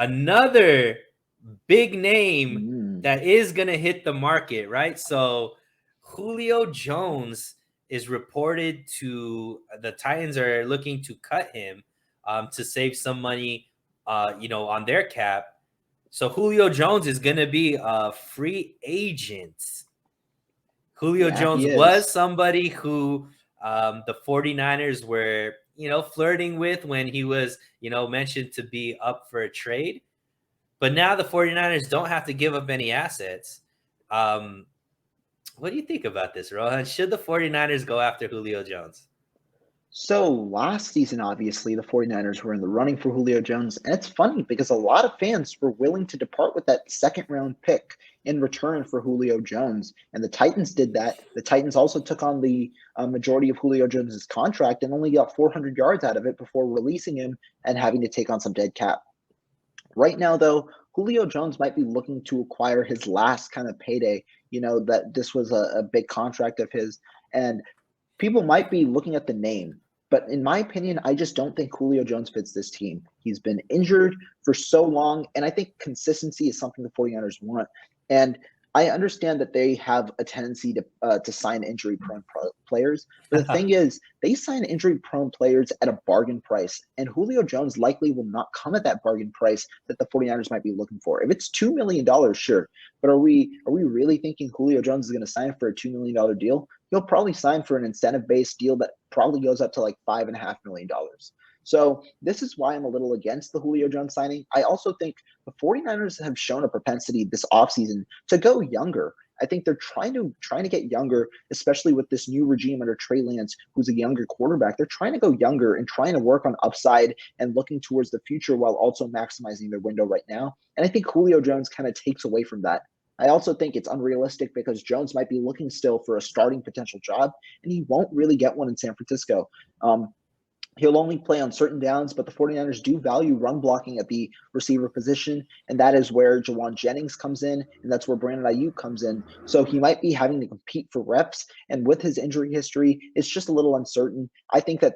another big name Mm, that is going to hit the market, right? So Julio Jones is reported to the Titans are looking to cut him to save some money, on their cap. So Julio Jones is going to be a free agent. Julio yeah, Jones he was is. somebody who the 49ers were, flirting with when he was, mentioned to be up for a trade. But now the 49ers don't have to give up any assets. Um, what do you think about this, Rohan? Should the 49ers go after Julio Jones? So last season, obviously, the 49ers were in the running for Julio Jones. And it's funny because a lot of fans were willing to depart with that second round pick in return for Julio Jones. And the Titans did that. The Titans also took on the majority of Julio Jones's contract and only got 400 yards out of it before releasing him and having to take on some dead cap. Right now, though, Julio Jones might be looking to acquire his last kind of payday. That this was a big contract of his. And people might be looking at the name, but in my opinion, I just don't think Julio Jones fits this team. He's been injured for so long, and I think consistency is something the 49ers want. And I understand that they have a tendency to sign injury prone players, but the thing is, they sign injury prone players at a bargain price, and Julio Jones likely will not come at that bargain price that the 49ers might be looking for. If it's $2 million, sure, but are we really thinking Julio Jones is going to sign for a $2 million deal? He'll probably sign for an incentive-based deal that probably goes up to like $5.5 million. So this is why I'm a little against the Julio Jones signing. I also think the 49ers have shown a propensity this offseason to go younger. I think they're trying to get younger, especially with this new regime under Trey Lance, who's a younger quarterback. They're trying to go younger and trying to work on upside and looking towards the future while also maximizing their window right now. And I think Julio Jones kind of takes away from that. I also think it's unrealistic because Jones might be looking still for a starting potential job, and he won't really get one in San Francisco. Um, He'll only play on certain downs, but the 49ers do value run blocking at the receiver position, and that is where Jawan Jennings comes in, and that's where Brandon Ayuk comes in. So he might be having to compete for reps, and with his injury history, it's just a little uncertain. I think that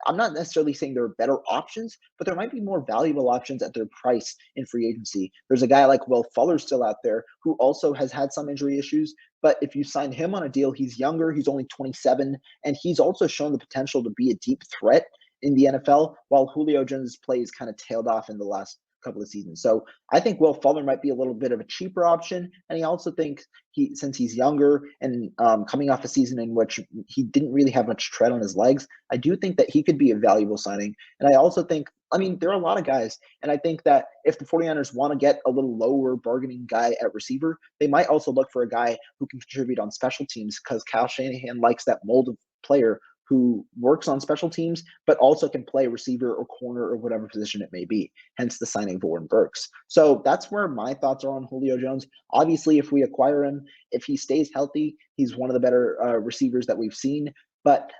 I'm not necessarily saying there are better options, but there might be more valuable options at their price in free agency. There's a guy like Will Fuller still out there who also has had some injury issues, but if you sign him on a deal, he's younger, he's only 27, and he's also shown the potential to be a deep threat in the NFL, while Julio Jones' plays kind of tailed off in the last couple of seasons. So I think Will Fuller might be a little bit of a cheaper option, and he also thinks since he's younger and coming off a season in which he didn't really have much tread on his legs, I do think that he could be a valuable signing. And I also think, I mean, there are a lot of guys, and I think that if the 49ers want to get a little lower bargaining guy at receiver, they might also look for a guy who can contribute on special teams because Kyle Shanahan likes that mold of player who works on special teams, but also can play receiver or corner or whatever position it may be, hence the signing of Warren Burks. So that's where my thoughts are on Julio Jones. Obviously, if we acquire him, if he stays healthy, he's one of the better receivers that we've seen, but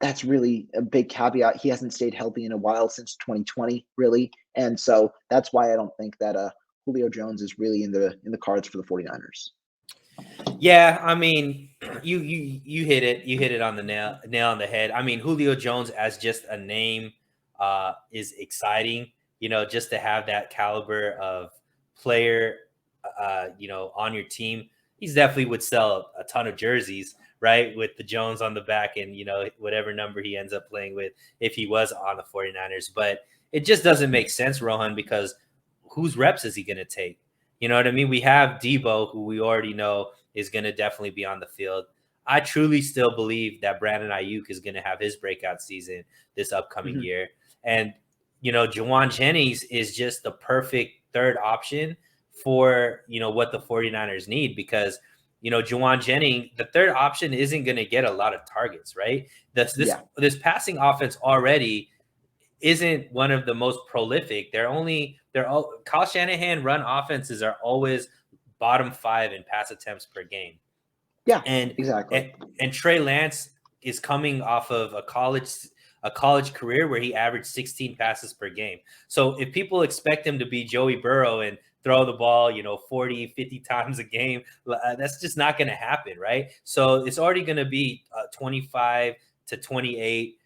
that's really a big caveat. He hasn't stayed healthy in a while since 2020, really. And so that's why I don't think that Julio Jones is really in the cards for the 49ers. Yeah, I mean, you hit it. You hit it on the nail on the head. I mean, Julio Jones as just a name is exciting. Just to have that caliber of player, on your team. He's definitely would sell a ton of jerseys, right? With the Jones on the back and, whatever number he ends up playing with if he was on the 49ers. But it just doesn't make sense, Rohan, because whose reps is he going to take? You know what I mean? We have Debo, who we already know is going to definitely be on the field. I truly still believe that Brandon Ayuk is going to have his breakout season this upcoming Mm-hmm. year. And, Jawan Jennings is just the perfect third option for, what the 49ers need because, Jawan Jennings, the third option isn't going to get a lot of targets, right? Yeah. This passing offense already isn't one of the most prolific. Kyle Shanahan run offenses are always bottom 5 in pass attempts per game. Yeah, And exactly. and Trey Lance is coming off of a college career where he averaged 16 passes per game. So if people expect him to be Joey Burrow and throw the ball, 40, 50 times a game, that's just not going to happen, right? So it's already going to be 25 to 28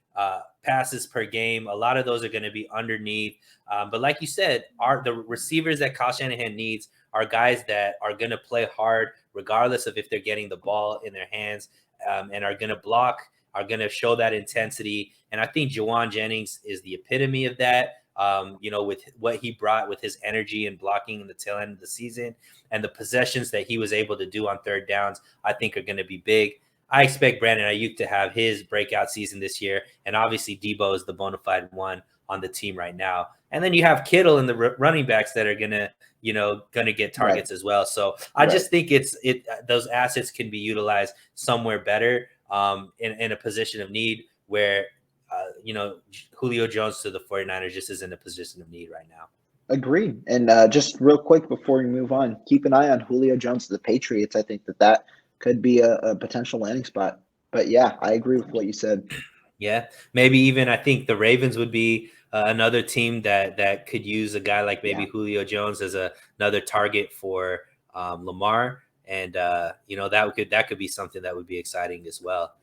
passes per game. A lot of those are going to be underneath. But like you said, the receivers that Kyle Shanahan needs are guys that are going to play hard, regardless of if they're getting the ball in their hands, and are going to block, are going to show that intensity. And I think Jawan Jennings is the epitome of that. With what he brought with his energy and blocking in the tail end of the season, and the possessions that he was able to do on third downs, I think are going to be big. I expect Brandon Ayuk to have his breakout season this year, and obviously Debo is the bona fide one on the team right now. And then you have Kittle and the running backs that are gonna get Right. targets as well. So I Right. just think those assets can be utilized somewhere better, in a position of need where Julio Jones to the 49ers just isn't a position of need right now. Agreed. And just real quick before we move on, keep an eye on Julio Jones to the Patriots. I think that could be a potential landing spot. But yeah, I agree with what you said. Yeah, maybe even I think the Ravens would be another team that could use a guy like maybe Yeah. Julio Jones as another target for Lamar, and that could be something that would be exciting as well.